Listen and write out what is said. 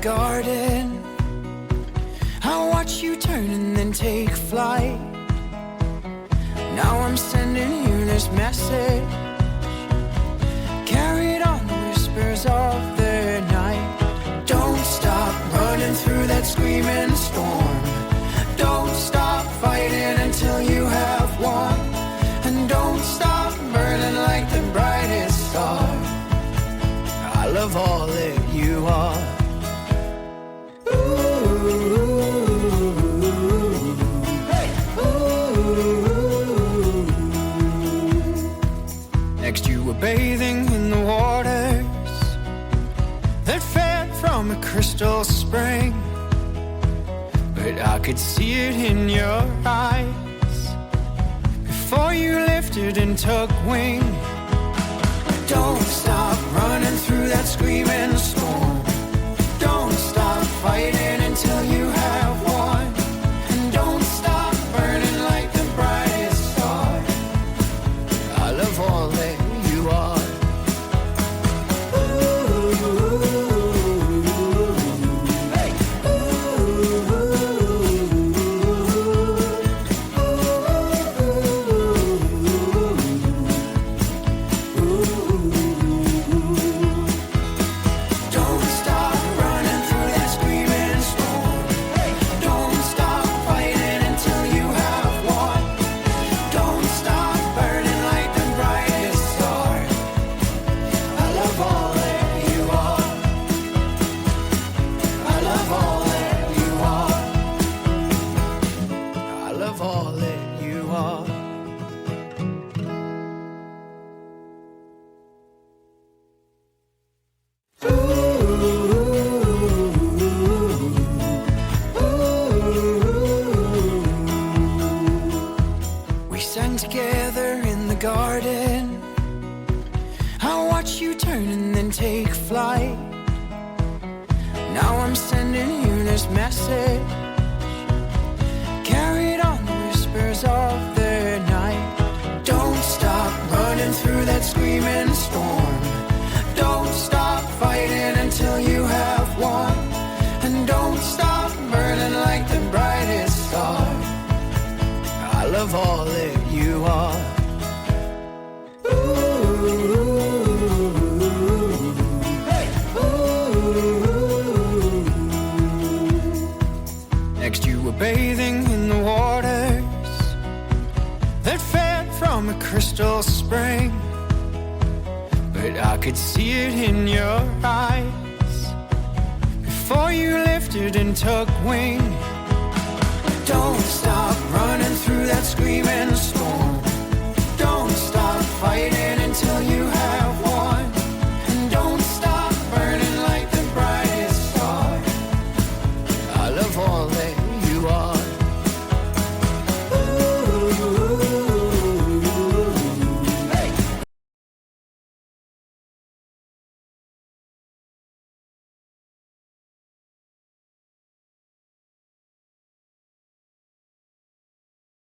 garden. I watch you turn and then take flight. Now I'm sending you this message, carried on the whispers of the night. Don't stop running through that screaming storm. Don't stop fighting until you have won. And don't stop burning like the brightest star. I love all that you are. Next you were bathing in the waters that fed from a crystal spring, but I could see it in your eyes before you lifted and took wing. Don't stop running through that screaming storm. Don't stop fighting until you have won. And don't stop burning like the brightest star. I love all that you are. Together in the garden, I watch you turn and then take flight. Now I'm sending you this message, carried on the whispers of the night. Don't stop running through that screaming storm. Don't stop fighting until you have won. And don't stop burning like the brightest star. I love all that you are. Next you were bathing in the waters that fed from a crystal spring, but I could see it in your eyes before you lifted and took wing. Don't stop running through that screaming storm. Don't stop fighting until you